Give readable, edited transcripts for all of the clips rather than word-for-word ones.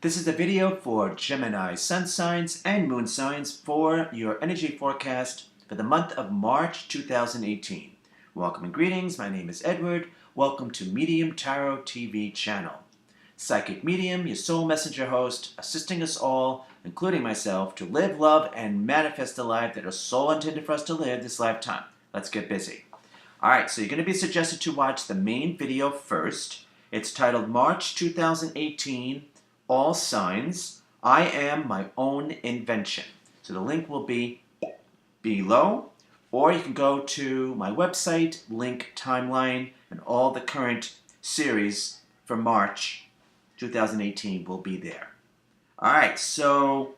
This is a video for Gemini Sun signs and Moon signs for your energy forecast for the month of March 2018. Welcome and greetings. My name is Edward. Welcome to Medium Tarot TV channel. Psychic Medium, your soul messenger host, assisting us all, including myself, to live, love, and manifest the life that our soul intended for us to live this lifetime. Let's get busy. Alright, so you're going to be suggested to watch the main video first. It's titled March 2018 All Signs, I Am My Own Invention. So the link will be below, or you can go to my website, link timeline, and all the current series for March 2018 will be there. Alright, so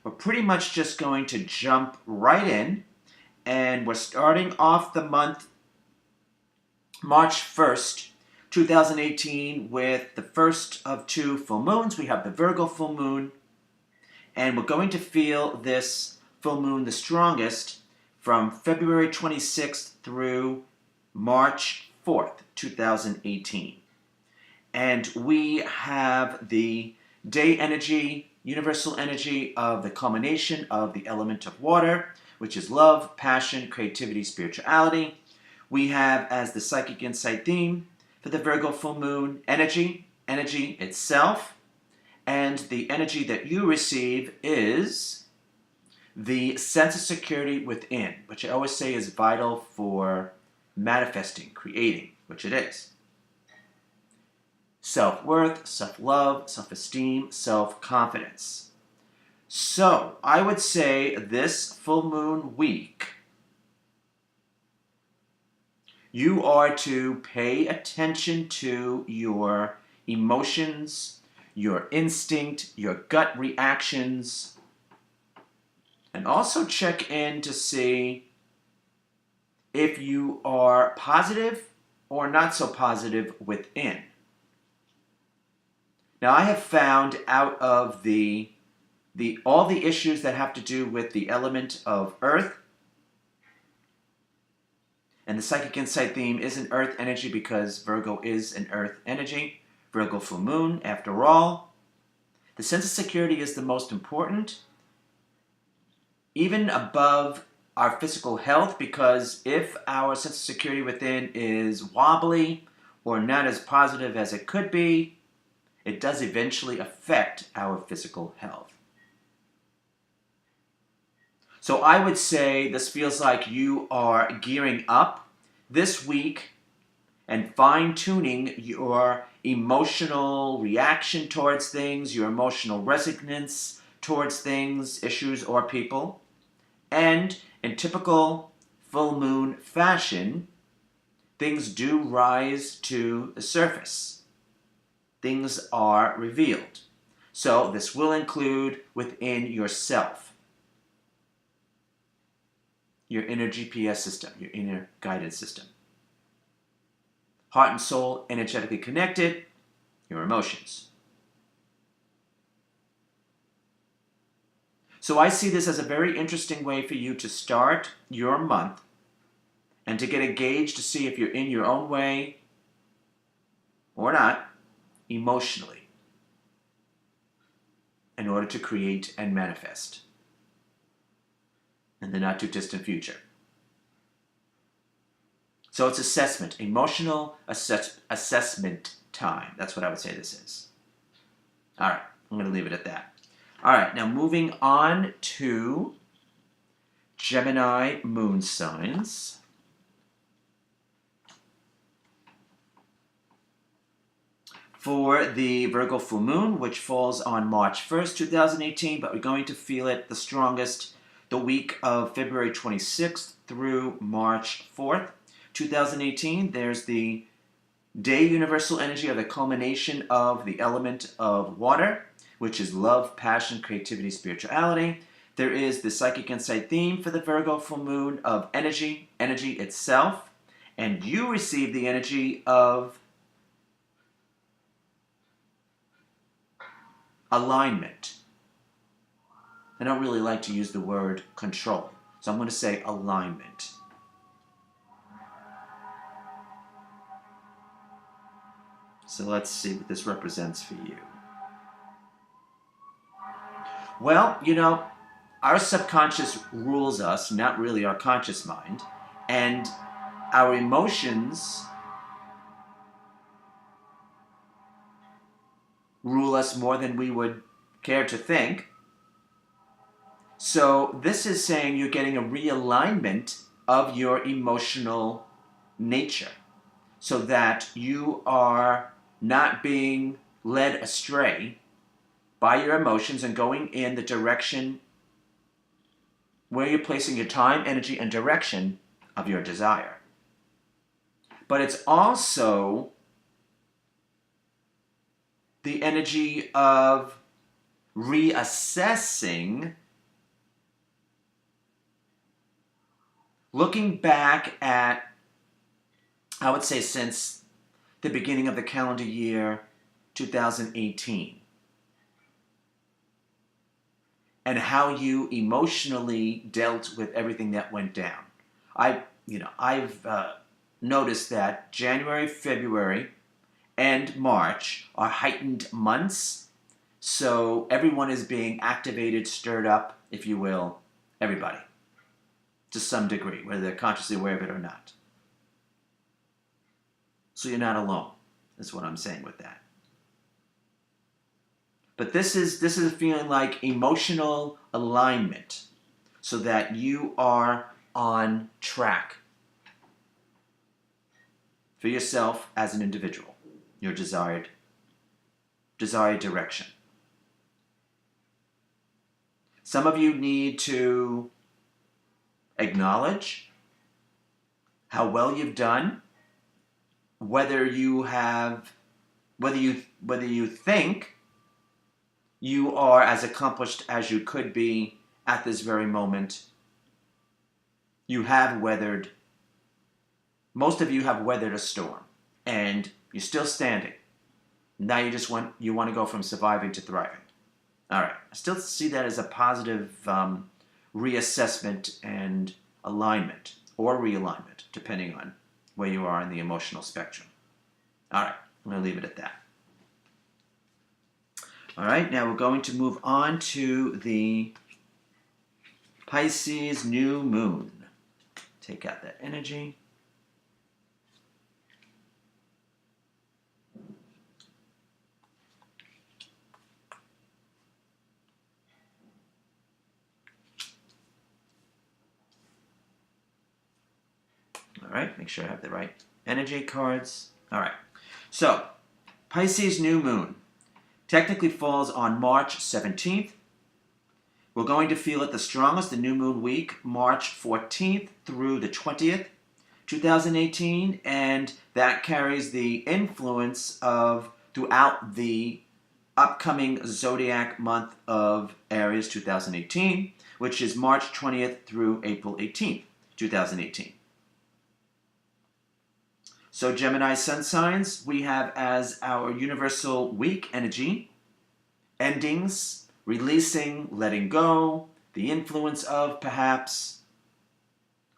we're pretty much just going to jump right in, and we're starting off the month March 1st, 2018 with the first of two full moons. We have the Virgo full moon, and we're going to feel this full moon the strongest from February 26th through March 4th, 2018. And we have the day energy, universal energy of the culmination of the element of water, which is love, passion, creativity, spirituality. We have as the psychic insight theme for the Virgo full moon, energy itself, and the energy that you receive is the sense of security within, which I always say is vital for manifesting, creating, which it is. Self-worth, self-love, self-esteem, self-confidence. So, I would say this full moon week, you are to pay attention to your emotions, your instinct, your gut reactions, and also check in to see if you are positive or not so positive within. Now, I have found out of all the issues that have to do with the element of earth, and the psychic insight theme is an earth energy because Virgo is an earth energy. Virgo full moon, after all. The sense of security is the most important, even above our physical health, because if our sense of security within is wobbly or not as positive as it could be, it does eventually affect our physical health. So I would say this feels like you are gearing up this week and fine-tuning your emotional reaction towards things, your emotional resonance towards things, issues, or people. And in typical full moon fashion, things do rise to the surface. Things are revealed. So this will include within yourself, your inner GPS system, your inner guidance system. Heart and soul energetically connected, your emotions. So I see this as a very interesting way for you to start your month and to get a gauge to see if you're in your own way or not emotionally in order to create and manifest in the not too distant future. So it's assessment, emotional assessment time. That's what I would say this is. All right, I'm going to leave it at that. All right, now moving on to Gemini moon signs. For the Virgo full moon, which falls on March 1st, 2018, but we're going to feel it the strongest the week of February 26th through March 4th, 2018. There's the day universal energy of the culmination of the element of water, which is love, passion, creativity, spirituality. There is the psychic insight theme for the Virgo full moon of energy itself, and you receive the energy of alignment. I don't really like to use the word control, so I'm going to say alignment. So let's see what this represents for you. Well, our subconscious rules us, not really our conscious mind, and our emotions rule us more than we would care to think. So this is saying you're getting a realignment of your emotional nature so that you are not being led astray by your emotions and going in the direction where you're placing your time, energy, and direction of your desire. But it's also the energy of reassessing, looking back at, I would say, since the beginning of the calendar year 2018, and how you emotionally dealt with everything that went down. I've noticed that January, February, and March are heightened months, so everyone is being activated, stirred up, if you will, everybody, to some degree, whether they're consciously aware of it or not. So you're not alone, is what I'm saying with that. But this is feeling like emotional alignment so that you are on track for yourself as an individual, your desired direction. Some of you need to acknowledge how well you've done, whether you think you are as accomplished as you could be at this very moment. You have weathered, most of you have weathered a storm, and you're still standing. Now you want to go from surviving to thriving. All right, I still see that as a positive reassessment and alignment, or realignment, depending on where you are in the emotional spectrum. All right, I'm going to leave it at that. All right, now we're going to move on to the Pisces new moon. Take out that energy. All right, make sure I have the right energy cards. All right, so Pisces new moon technically falls on March 17th. We're going to feel it the strongest the new moon week, March 14th through the 20th, 2018, and that carries the influence of throughout the upcoming zodiac month of Aries 2018, which is March 20th through April 18th, 2018. So Gemini Sun signs, we have as our universal week energy, endings, releasing, letting go, the influence of perhaps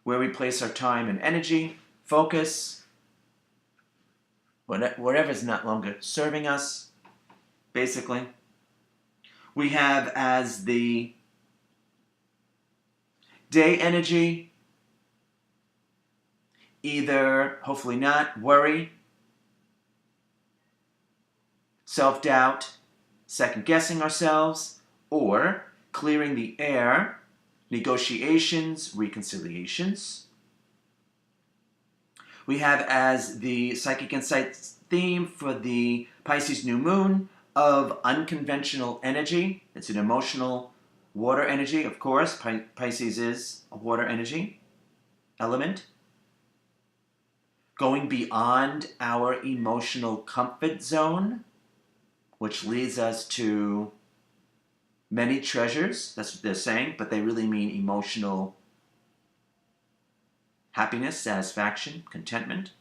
where we place our time and energy, focus, whatever is not longer serving us, basically. We have as the day energy, either, hopefully not, worry, self-doubt, second-guessing ourselves, or clearing the air, negotiations, reconciliations. We have as the Psychic Insights theme for the Pisces new moon of unconventional energy. It's an emotional water energy, of course. Pisces is a water energy element. Going beyond our emotional comfort zone, which leads us to many treasures. That's what they're saying, but they really mean emotional happiness, satisfaction, contentment.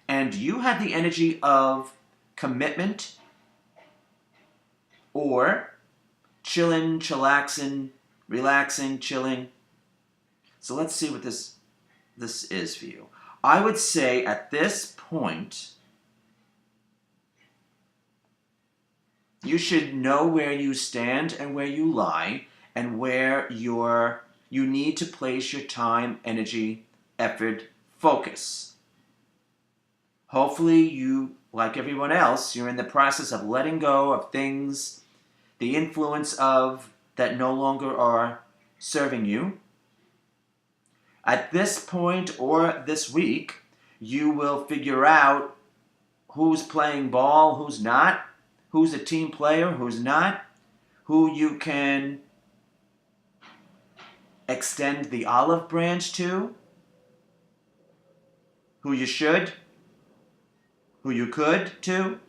And you have the energy of commitment or chilling, chillaxing, relaxing, chilling. So let's see what this is for you. I would say at this point, You should know where you stand and where you lie and where you need to place your time, energy, effort, focus. Hopefully you, like everyone else, you're in the process of letting go of things, the influence of that no longer are serving you. At this point or this week, you will figure out who's playing ball, who's not, who's a team player, who's not, who you can extend the olive branch to, who you should, who you could to.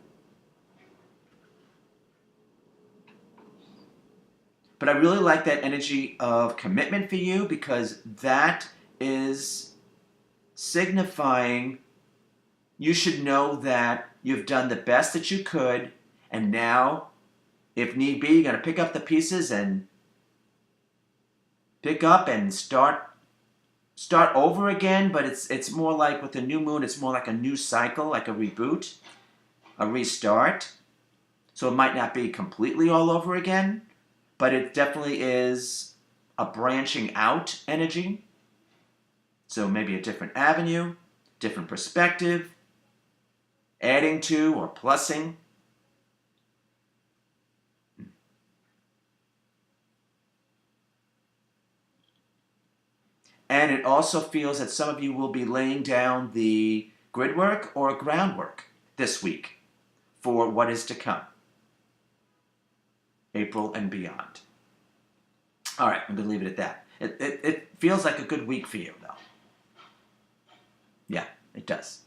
But I really like that energy of commitment for you because that is signifying you should know that you've done the best that you could, and now, if need be, you're going to pick up the pieces and pick up and start over again. But it's more like with the new moon, it's more like a new cycle, like a reboot, a restart. So it might not be completely all over again, but it definitely is a branching out energy. So maybe a different avenue, different perspective, adding to or plussing. And it also feels that some of you will be laying down the grid work or groundwork this week for what is to come, April and beyond. All right, I'm going to leave it at that. It feels like a good week for you, though. Yeah, it does.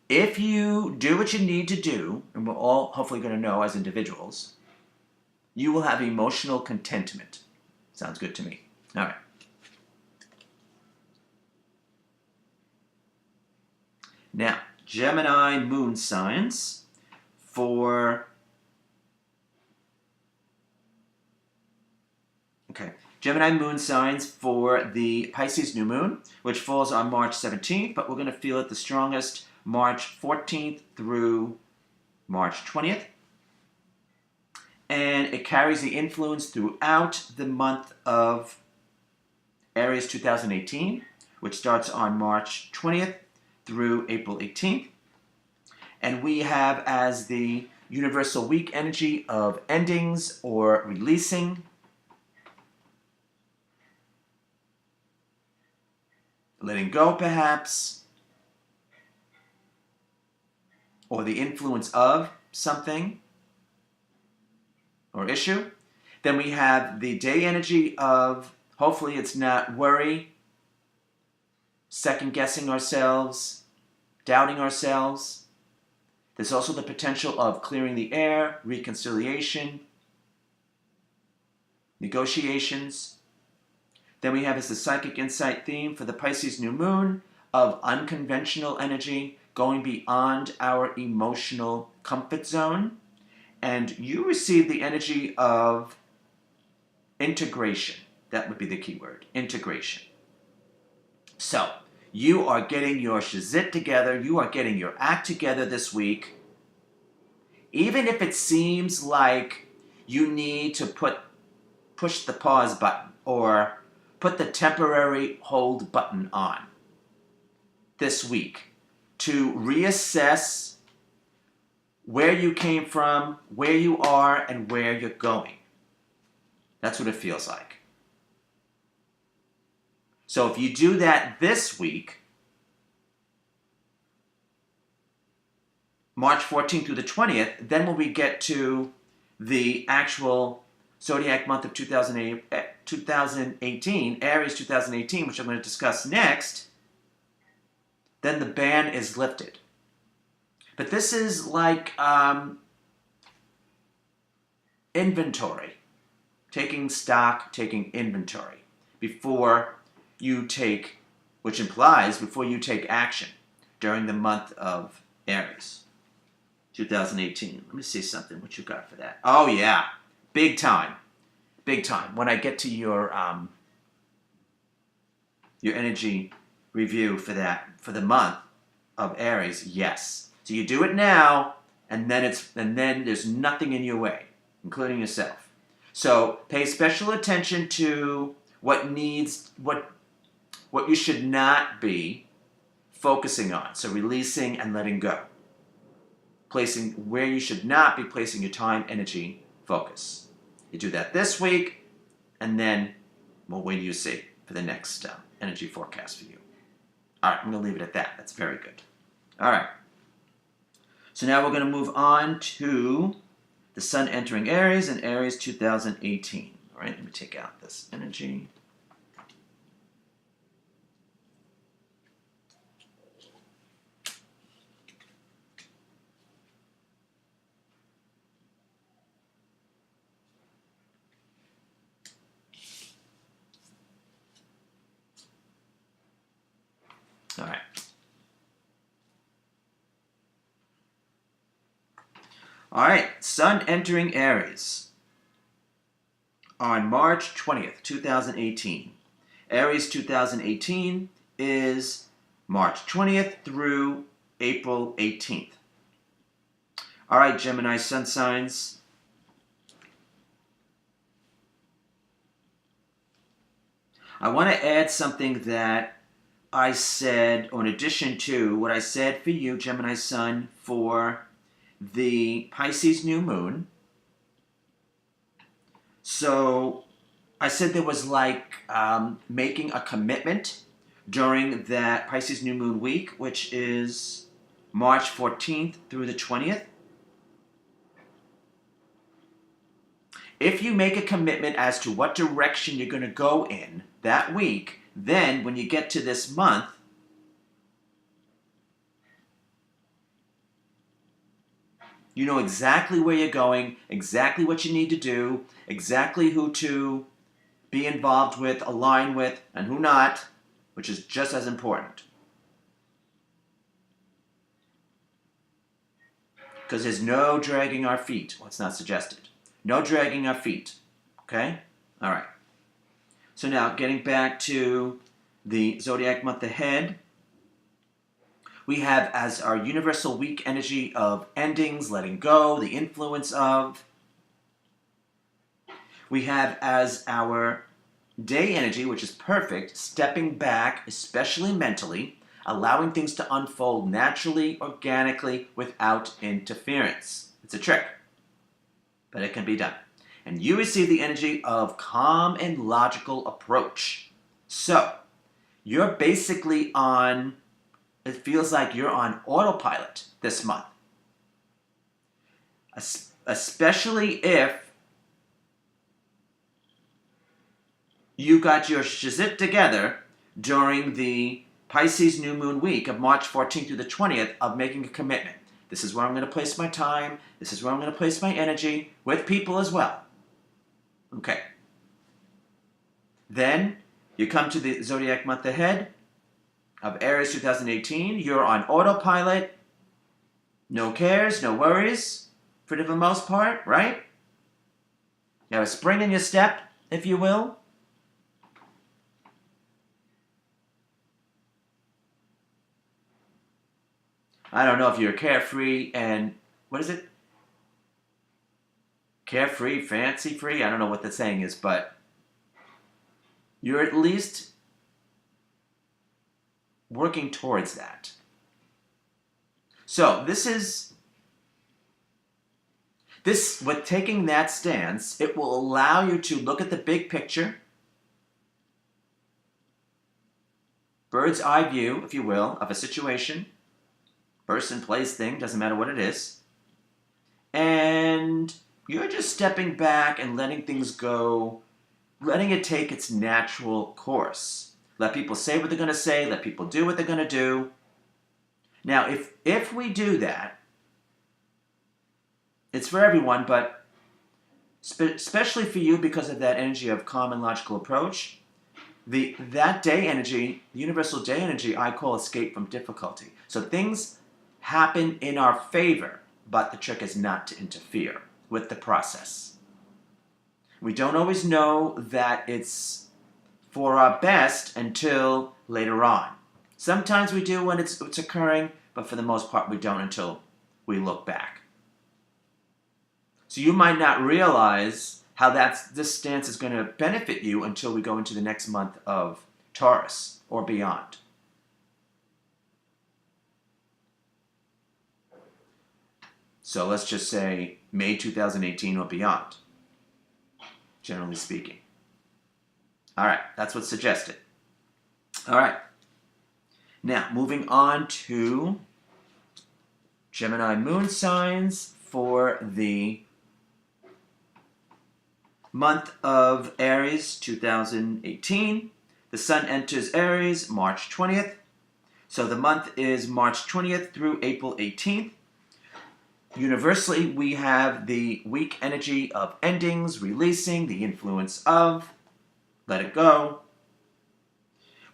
If you do what you need to do, and we're all hopefully going to know as individuals, you will have emotional contentment. Sounds good to me. All right. Now, Gemini moon signs for... Gemini moon signs for the Pisces new moon, which falls on March 17th, but we're going to feel it the strongest March 14th through March 20th. And it carries the influence throughout the month of Aries 2018, which starts on March 20th through April 18th. And we have as the universal week energy of endings or releasing, letting go perhaps, or the influence of something or issue. Then we have the day energy of, hopefully it's not worry, second guessing ourselves, doubting ourselves. There's also the potential of clearing the air, reconciliation, negotiations. Then we have as the psychic insight theme for the Pisces new moon of unconventional energy, going beyond our emotional comfort zone. And you receive the energy of integration. That would be the key word, integration. So, you are getting your shazit together, you are getting your act together this week. Even if it seems like you need to push the pause button or put the temporary hold button on this week to reassess where you came from, where you are, and where you're going. That's what it feels like. So if you do that this week, March 14th through the 20th, then when we get to the actual zodiac month of 2018, Aries 2018, which I'm going to discuss next, then the ban is lifted. But this is like inventory, taking stock, taking inventory before you take, which implies before you take action during the month of Aries 2018. Let me see something. What you got for that? Oh yeah, big time, big time. When I get to your energy review for that for the month of Aries, yes. So you do it now, and then there's nothing in your way, including yourself. So pay special attention to what you should not be focusing on. So releasing and letting go. Placing where you should not be placing your time, energy, focus. You do that this week, and then, well, wait till you see for the next energy forecast for you. All right, I'm going to leave it at that. That's very good. All right. So now we're going to move on to the Sun entering Aries in Aries 2018. All right, let me take out this energy. All right. All right, Sun entering Aries on March 20th, 2018. Aries 2018 is March 20th through April 18th. All right, Gemini Sun signs. I want to add something that I said, or in addition to what I said for you, Gemini Sun, for the Pisces new moon. So I said there was like making a commitment during that Pisces new moon week, which is March 14th through the 20th. If you make a commitment as to what direction you're going to go in that week, then when you get to this month, you know exactly where you're going, exactly what you need to do, exactly who to be involved with, align with, and who not, which is just as important. Because there's no dragging our feet. Well, it's not suggested. No dragging our feet. Okay? All right. So now, getting back to the zodiac month ahead, we have as our universal week energy of endings, letting go, the influence of. We have as our day energy, which is perfect, stepping back, especially mentally, allowing things to unfold naturally, organically, without interference. It's a trick, but it can be done. And you receive the energy of calm and logical approach. So, you're basically on, it feels like you're on autopilot this month. Especially if you got your shizit together during the Pisces new moon week of March 14th through the 20th of making a commitment. This is where I'm going to place my time. This is where I'm going to place my energy with people as well. Okay. Then you come to the zodiac month ahead of Aries 2018. You're on autopilot. No cares, no worries for the most part, right? You have a spring in your step, if you will. I don't know if you're carefree and, what is it? Carefree, fancy-free? I don't know what the saying is, but you're at least working towards that. So with taking that stance, it will allow you to look at the big picture, bird's eye view, if you will, of a situation, person, place, thing, doesn't matter what it is, and you're just stepping back and letting things go, letting it take its natural course. Let people say what they're going to say, let people do what they're going to do. Now, if we do that, it's for everyone, but especially for you because of that energy of calm and logical approach, that day energy, the universal day energy, I call escape from difficulty. So things happen in our favor, but the trick is not to interfere with the process. We don't always know that it's for our best until later on. Sometimes we do when it's occurring, but for the most part, we don't until we look back. So you might not realize how this stance is going to benefit you until we go into the next month of Taurus or beyond. So let's just say May 2018 or beyond, generally speaking. All right, that's what's suggested. All right. Now, moving on to Gemini moon signs for the month of Aries 2018. The sun enters Aries March 20th. So the month is March 20th through April 18th. Universally, we have the weak energy of endings, releasing, the influence of, let it go.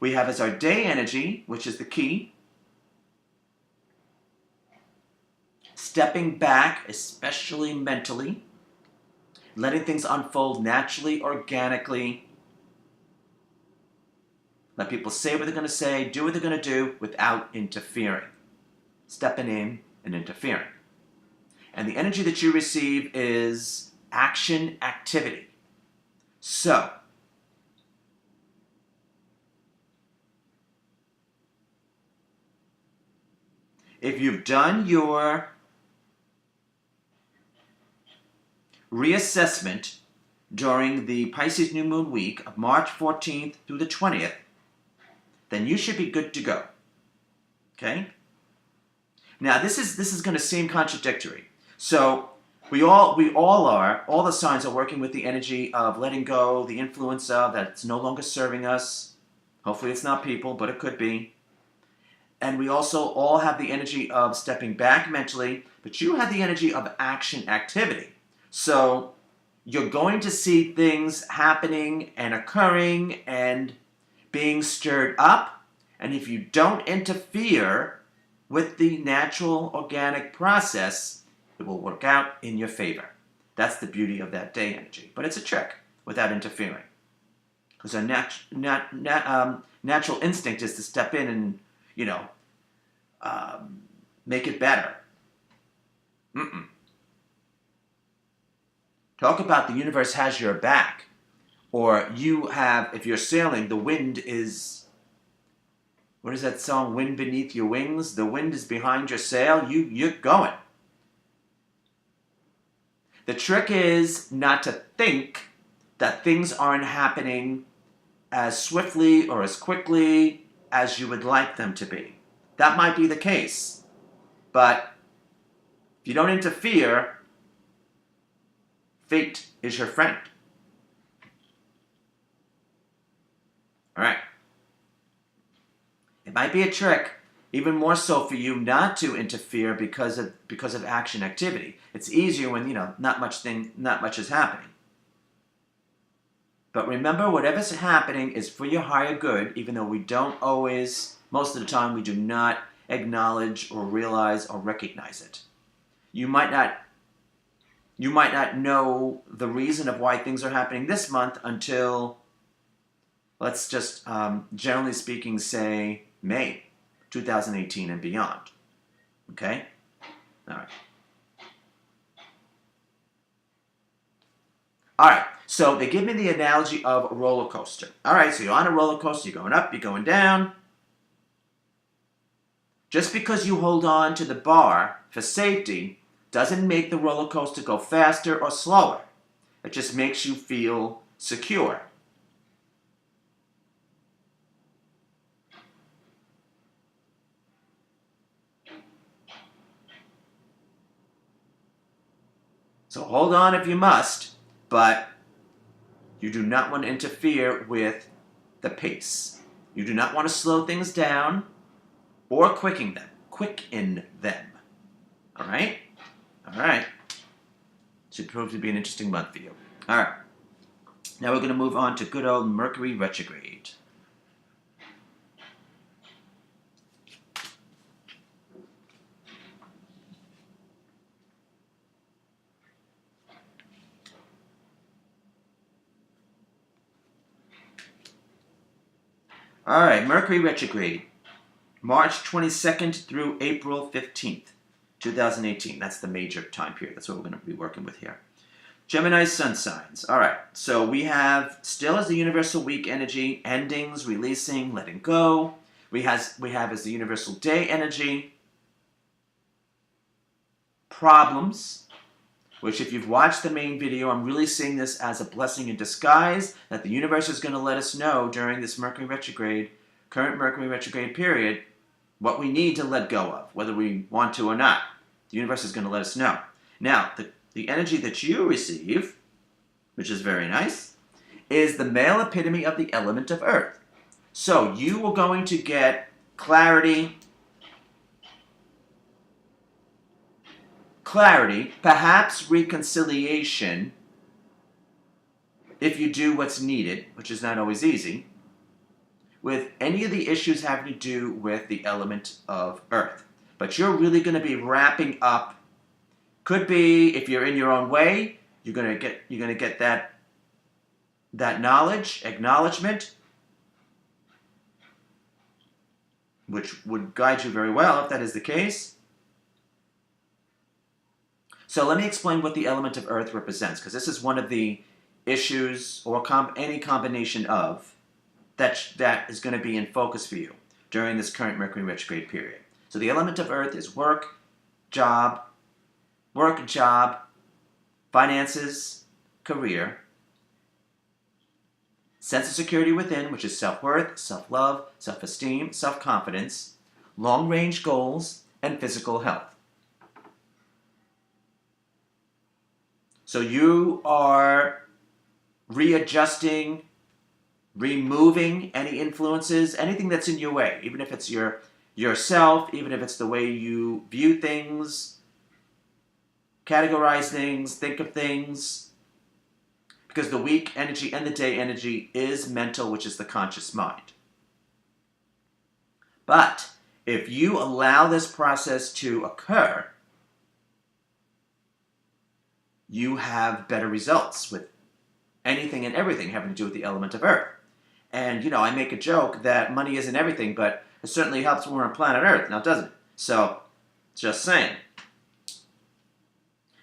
We have as our day energy, which is the key, stepping back, especially mentally, letting things unfold naturally, organically. Let people say what they're going to say, do what they're going to do without interfering. Stepping in and interfering. And the energy that you receive is action, activity. So, if you've done your reassessment during the Pisces new moon week of March 14th through the 20th, then you should be good to go. Okay? Now, this is going to seem contradictory. So, all the signs are working with the energy of letting go, the influence of that it's no longer serving us. Hopefully it's not people, but it could be. And we also all have the energy of stepping back mentally, but you have the energy of action, activity. So you're going to see things happening and occurring and being stirred up. And if you don't interfere with the natural organic process, it will work out in your favor. That's the beauty of that day energy. But it's a trick without interfering. Because our natural instinct is to step in and, make it better. Talk about the universe has your back. Or you have, if you're sailing, the wind is, what is that song? Wind beneath your wings. The wind is behind your sail. You're going. The trick is not to think that things aren't happening as swiftly or as quickly as you would like them to be. That might be the case. But if you don't interfere, fate is your friend. All right. It might be a trick, even more so for you not to interfere because of action activity. It's easier when not much is happening. But remember, whatever's happening is for your higher good, even though we don't always, most of the time, we do not acknowledge or realize or recognize it. You might not know the reason of why things are happening this month until, let's just, generally speaking, say May 2018 and beyond. Okay? All right. All right. So they give me the analogy of a roller coaster. All right. So you're on a roller coaster. You're going up. You're going down. Just because you hold on to the bar for safety doesn't make the roller coaster go faster or slower. It just makes you feel secure. So hold on if you must, but you do not want to interfere with the pace. You do not want to slow things down or quicken them. All right? All right. Should prove to be an interesting month for you. All right. Now we're going to move on to good old Mercury Retrograde. All right, Mercury Retrograde. March 22nd through April 15th, 2018. That's the major time period. That's what we're going to be working with here. Gemini Sun signs. All right. So we have still as the universal week energy, endings, releasing, letting go. We have as the universal day energy, problems, which if you've watched the main video, I'm really seeing this as a blessing in disguise that the universe is going to let us know during this Mercury retrograde, current Mercury retrograde period, what we need to let go of, whether we want to or not. The universe is going to let us know. Now, the energy that you receive, which is very nice, is the male epitome of the element of earth. So you are going to get clarity, perhaps reconciliation, if you do what's needed, which is not always easy, with any of the issues having to do with the element of earth. But you're really going to be wrapping up. Could be, if you're in your own way, you're going to get that knowledge, acknowledgement, which would guide you very well if that is the case. So let me explain what the element of earth represents, because this is one of the issues, or any combination of, that is going to be in focus for you during this current Mercury retrograde period. So the element of earth is work, job, finances, career, sense of security within, which is self-worth, self-love, self-esteem, self-confidence, long-range goals, and physical health. So you are readjusting, removing any influences, anything that's in your way, even if it's yourself, even if it's the way you view things, categorize things, think of things, because the week energy and the day energy is mental, which is the conscious mind. But if you allow this process to occur, you have better results with anything and everything having to do with the element of earth. And, I make a joke that money isn't everything, but it certainly helps when we're on planet Earth, now doesn't it? So, just saying.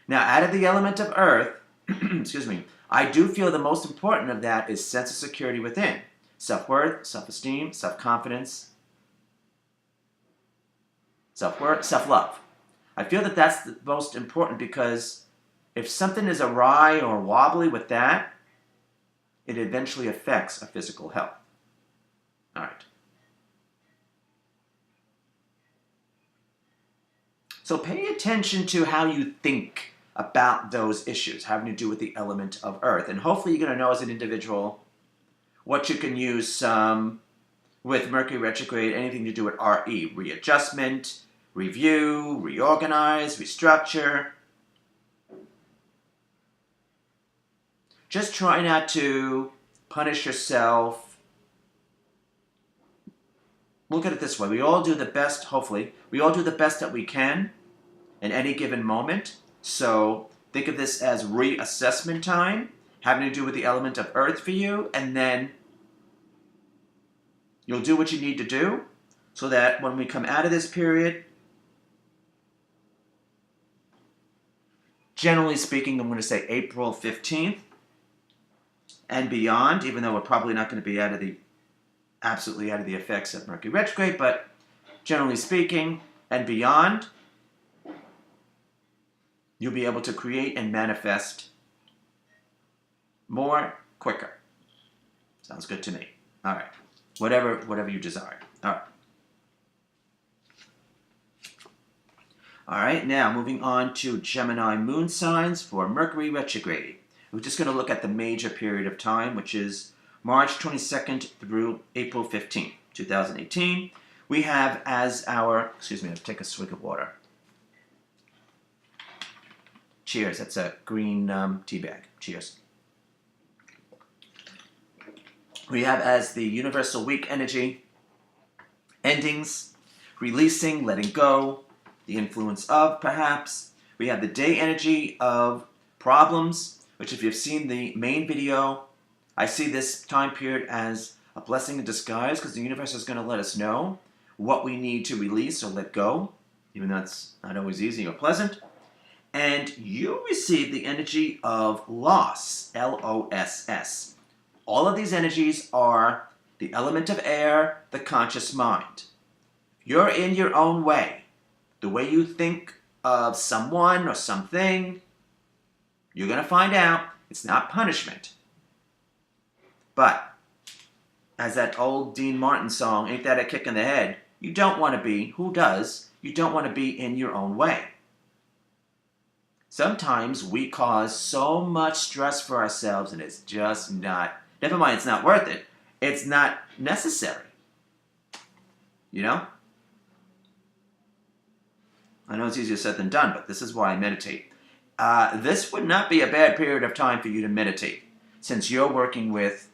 Now, out of the element of earth, excuse me, I do feel the most important of that is sense of security within. Self-worth, self-esteem, self-confidence, self-love. I feel that that's the most important, because if something is awry or wobbly with that, it eventually affects our physical health. All right. So pay attention to how you think about those issues having to do with the element of earth. And hopefully you're going to know as an individual what you can use with Mercury retrograde, anything to do with RE, readjustment, review, reorganize, restructure. Just try not to punish yourself. Look at it this way. We all do the best, hopefully. We all do the best that we can in any given moment. So think of this as reassessment time, having to do with the element of earth for you. And then you'll do what you need to do so that when we come out of this period, generally speaking, I'm going to say April 15th, and beyond, even though we're probably not going to be absolutely out of the effects of Mercury retrograde, but generally speaking, and beyond, you'll be able to create and manifest more quicker. Sounds good to me. All right. Whatever you desire. All right. All right, now moving on to Gemini moon signs for Mercury retrograde. We're just going to look at the major period of time, which is March 22nd through April 15th, 2018. We have as our, excuse me, I'll take a swig of water. Cheers, that's a green tea bag. Cheers. We have as the universal week energy, endings, releasing, letting go, the influence of, perhaps. We have the day energy of problems, which if you've seen the main video, I see this time period as a blessing in disguise, because the universe is going to let us know what we need to release or let go, even though it's not always easy or pleasant. And you receive the energy of loss, Loss. All of these energies are the element of air, the conscious mind. You're in your own way. The way you think of someone or something, you're going to find out it's not punishment. But, as that old Dean Martin song, Ain't That a Kick in the Head, you don't want to be, who does? You don't want to be in your own way. Sometimes we cause so much stress for ourselves and it's just not, never mind, it's not worth it. It's not necessary. You know? I know it's easier said than done, but this is why I meditate. This would not be a bad period of time for you to meditate, since you're working with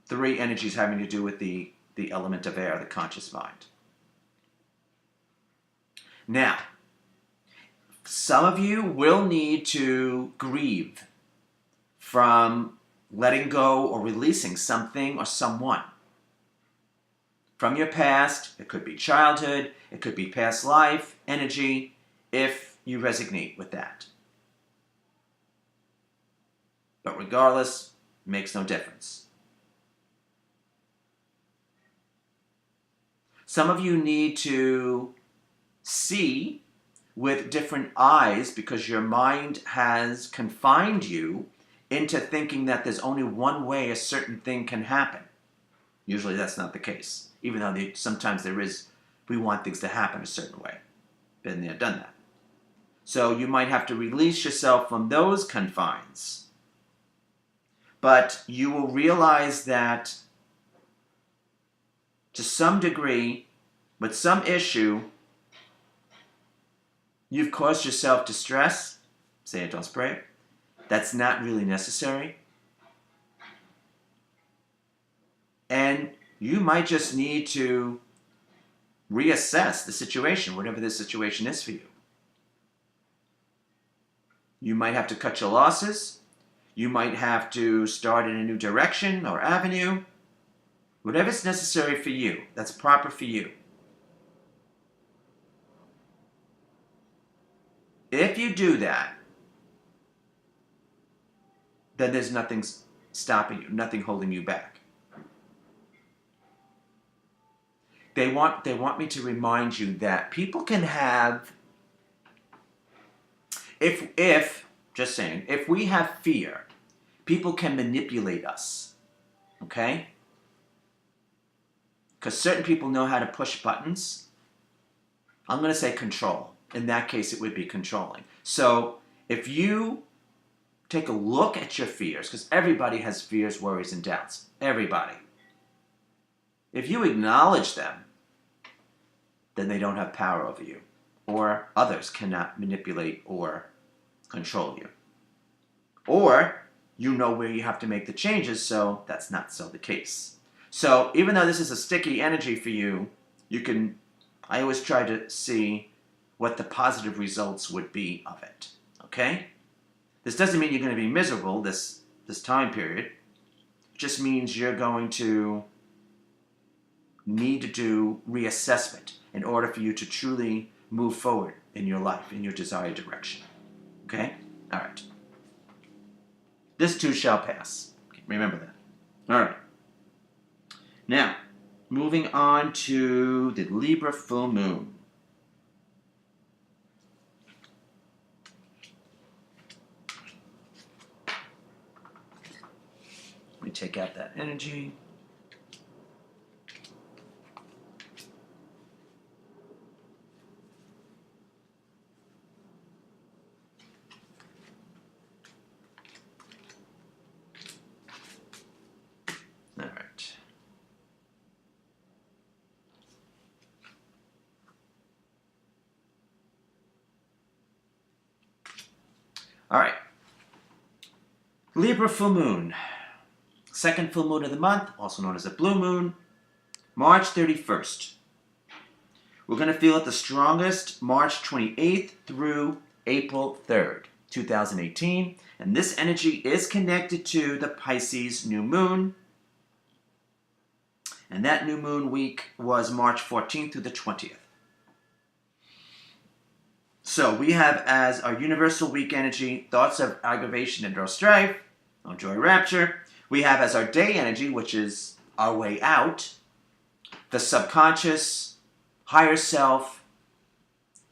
3 energies having to do with the element of air, the conscious mind. Now, some of you will need to grieve from letting go or releasing something or someone. From your past, it could be childhood, it could be past life, energy, if you resonate with that. But regardless, it makes no difference. Some of you need to see with different eyes because your mind has confined you into thinking that there's only one way a certain thing can happen. Usually that's not the case, even though sometimes there is, we want things to happen a certain way. Been there, done that. So you might have to release yourself from those confines. But you will realize that to some degree, with some issue, you've caused yourself distress. Say it, don't spray it. That's not really necessary. And you might just need to reassess the situation, whatever this situation is for you. You might have to cut your losses. You might have to start in a new direction or avenue. Whatever's necessary for you, that's proper for you. If you do that, then there's nothing stopping you, nothing holding you back. They want me to remind you that people can have, just saying, if we have fear, people can manipulate us, okay? Because certain people know how to push buttons. I'm going to say control. In that case, it would be controlling. So if you take a look at your fears, because everybody has fears, worries, and doubts. Everybody. If you acknowledge them, then they don't have power over you. Or others cannot manipulate or control you. Or you know where you have to make the changes, so that's not so the case. So even though this is a sticky energy for you, I always try to see what the positive results would be of it. Okay? This doesn't mean you're going to be miserable this time period. It just means you're going to need to do reassessment in order for you to truly move forward in your life, in your desired direction. Okay? All right. This too shall pass. Remember that. All right. Now, moving on to the Libra full moon. Let me take out that energy. All right. All right. Libra full moon. Second full moon of the month, also known as a blue moon, March 31st. We're going to feel it the strongest March 28th through April 3rd, 2018. And this energy is connected to the Pisces new moon. And that new moon week was March 14th through the 20th. So we have as our universal week energy, thoughts of aggravation and or strife, no joy, rapture. We have as our day energy, which is our way out, the subconscious, higher self,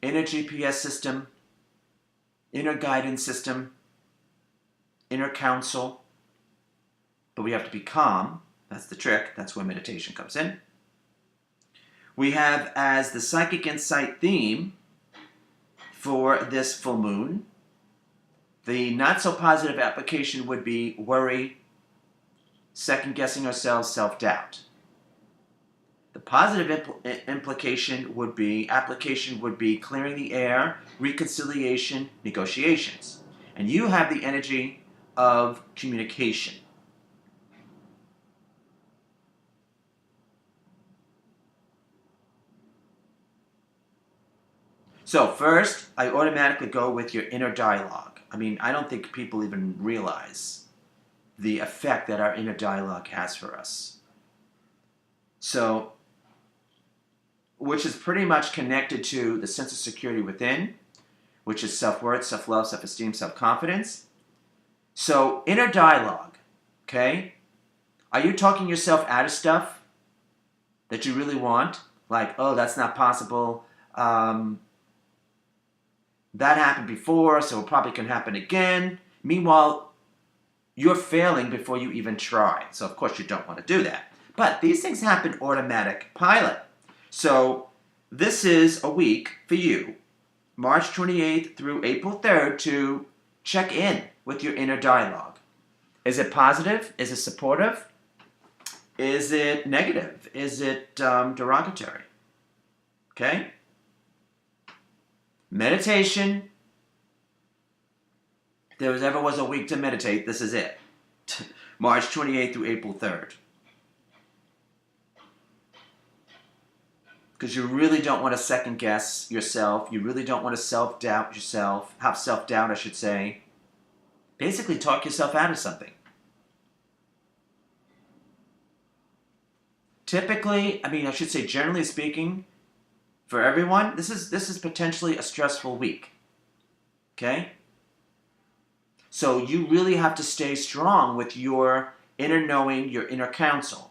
inner GPS system, inner guidance system, inner counsel. But we have to be calm. That's the trick. That's where meditation comes in. We have as the psychic insight theme for this full moon, the not so positive application would be worry, second guessing ourselves, self-doubt. The positive application would be clearing the air, reconciliation, negotiations. And you have the energy of communication. So first, I automatically go with your inner dialogue. I mean, I don't think people even realize the effect that our inner dialogue has for us. So, which is pretty much connected to the sense of security within, which is self-worth, self-love, self-esteem, self-confidence. So, inner dialogue, okay? Are you talking yourself out of stuff that you really want? Like, oh, that's not possible. That happened before, so it probably can happen again. Meanwhile, you're failing before you even try. So, of course, you don't want to do that. But these things happen automatic pilot. So, this is a week for you, March 28th through April 3rd, to check in with your inner dialogue. Is it positive? Is it supportive? Is it negative? Is it derogatory? Okay? Meditation. If there ever was a week to meditate, this is it. March 28th through April 3rd. Because you really don't want to second guess yourself. You really don't want to self-doubt yourself. Have self-doubt, I should say. Basically, talk yourself out of something. Typically, I should say generally speaking, for everyone, this is potentially a stressful week. Okay? So you really have to stay strong with your inner knowing, your inner counsel.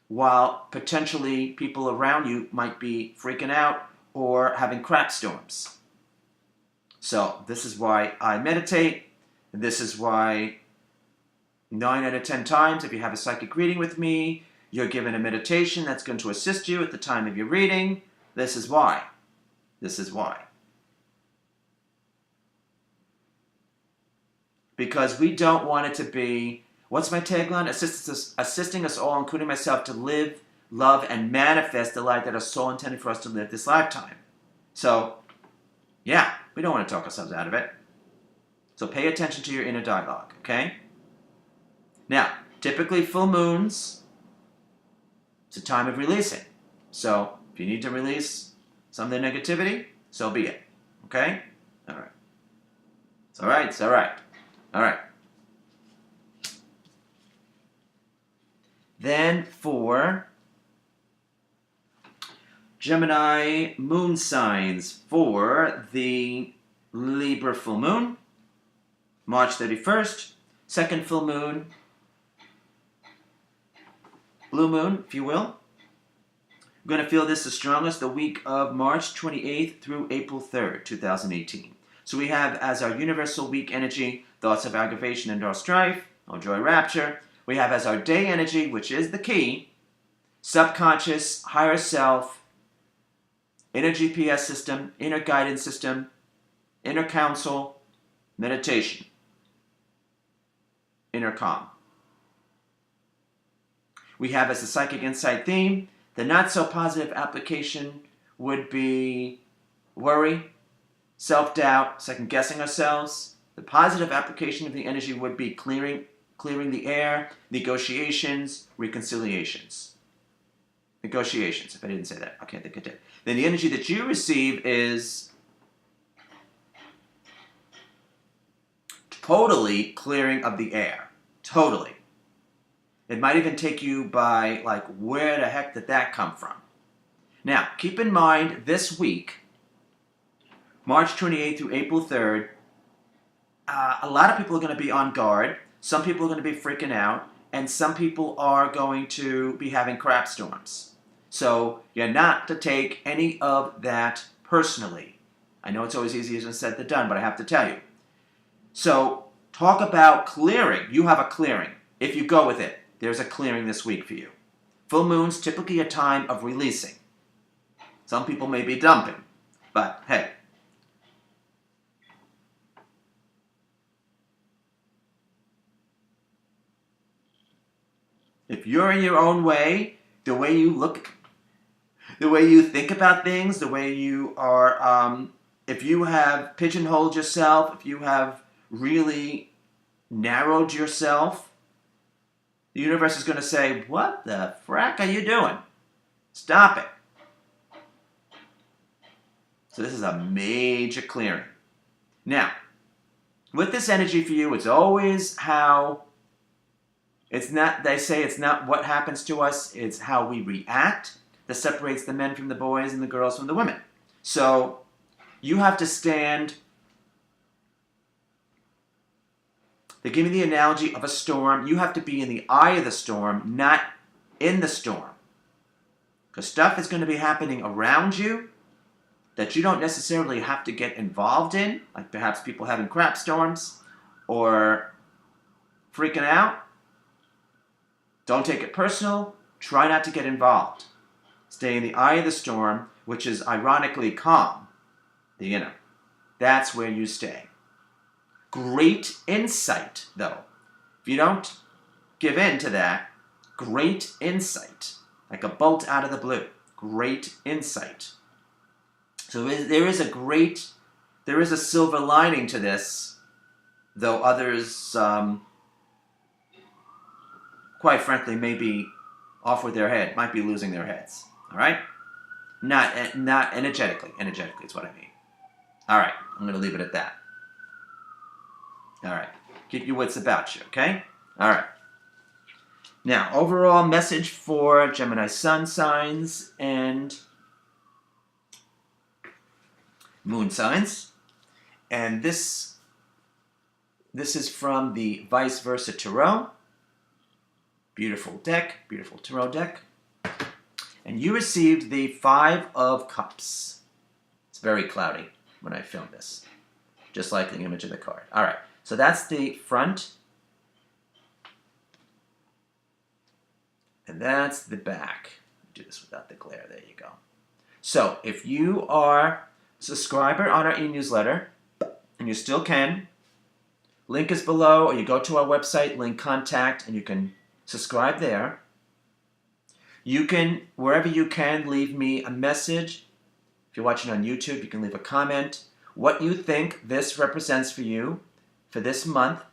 While potentially people around you might be freaking out or having crap storms. So this is why I meditate. And this is why 9 out of 10 times, if you have a psychic reading with me, you're given a meditation that's going to assist you at the time of your reading. This is why. This is why. Because we don't want it to be, what's my tagline? Assisting us all, including myself, to live, love, and manifest the life that our soul intended for us to live this lifetime. So, yeah, we don't want to talk ourselves out of it. So pay attention to your inner dialogue, okay? Now, typically full moons, it's a time of releasing. So, if you need to release some of the negativity, so be it. Okay? All right. It's all right. It's all right. All right. Then for Gemini moon signs for the Libra full moon, March 31st, second full moon, blue moon, if you will. I'm going to feel this the strongest the week of March 28th through April 3rd, 2018. So we have as our universal week energy, thoughts of aggravation and or strife, no joy, rapture. We have as our day energy, which is the key, subconscious, higher self, inner GPS system, inner guidance system, inner counsel, meditation, inner calm. We have as the psychic insight theme, the not so positive application would be worry, self-doubt, second guessing ourselves. The positive application of the energy would be clearing the air, negotiations, reconciliations. Negotiations, if I didn't say that. Okay, I think I did. Then the energy that you receive is totally clearing of the air. Totally. It might even take you by, like, where the heck did that come from? Now, keep in mind this week, March 28th through April 3rd, a lot of people are going to be on guard. Some people are going to be freaking out. And some people are going to be having crap storms. So you're not to take any of that personally. I know it's always easier said than done, but I have to tell you. So talk about clearing. You have a clearing. If you go with it, there's a clearing this week for you. Full moon's typically a time of releasing. Some people may be dumping, but hey. If you're in your own way, the way you look, the way you think about things, the way you are, if you have pigeonholed yourself, if you have really narrowed yourself, the universe is going to say, what the frack are you doing? Stop it. So this is a major clearing. Now, with this energy for you, it's always how, it's not, they say it's not what happens to us, it's how we react that separates the men from the boys and the girls from the women. So you have to stand, they give me the analogy of a storm. You have to be in the eye of the storm, not in the storm. Because stuff is going to be happening around you that you don't necessarily have to get involved in, like perhaps people having crap storms or freaking out. Don't take it personal. Try not to get involved. Stay in the eye of the storm, which is ironically calm. That's where you stay. Great insight, though. If you don't give in to that, great insight. Like a bolt out of the blue. Great insight. So there is a silver lining to this, though others, quite frankly, may be off with their head, might be losing their heads. All right? Not energetically. Energetically is what I mean. All right, I'm going to leave it at that. All right, keep your wits about you, okay? All right. Now, overall message for Gemini Sun signs and Moon signs. And this is from the Vice Versa Tarot. Beautiful deck, beautiful tarot deck. And you received the Five of Cups. It's very cloudy when I filmed this, just like the image of the card. All right, so that's the front. And that's the back. Do this without the glare. There you go. So if you are a subscriber on our e-newsletter, and you still can, link is below, or you go to our website, link contact, and you can subscribe there. You can, wherever you can, leave me a message. If you're watching on YouTube, you can leave a comment. What you think this represents for you for this month,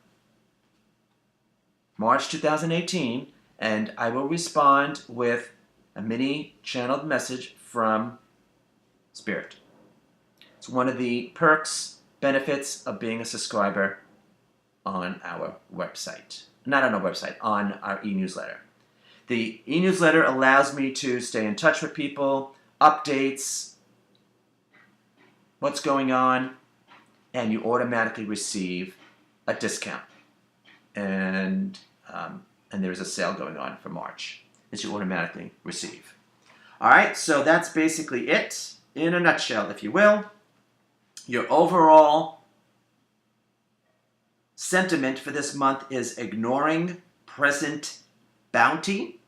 March 2018, and I will respond with a mini channeled message from Spirit. It's one of the perks, benefits of being a subscriber on our website. Not on our website, on our e-newsletter. The e-newsletter allows me to stay in touch with people, updates, what's going on, and you automatically receive a discount. And there's a sale going on for March that you automatically receive. All right, so that's basically it in a nutshell, if you will. Your overall sentiment for this month is ignoring present bounty.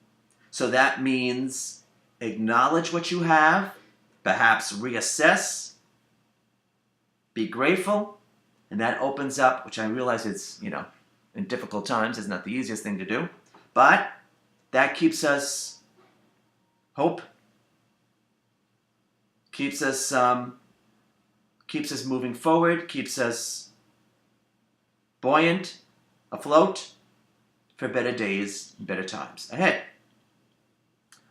So that means acknowledge what you have, perhaps reassess, be grateful, and that opens up, which I realize it's, in difficult times is not the easiest thing to do, but that keeps us hope, keeps us moving forward, keeps us buoyant, afloat, for better days, better times ahead.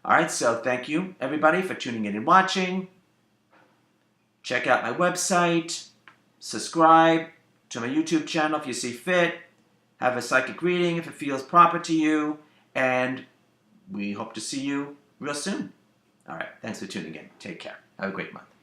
All right, so thank you, everybody, for tuning in and watching. Check out my website. Subscribe to my YouTube channel if you see fit. Have a psychic reading if it feels proper to you. And we hope to see you real soon. All right. Thanks for tuning in. Take care. Have a great month.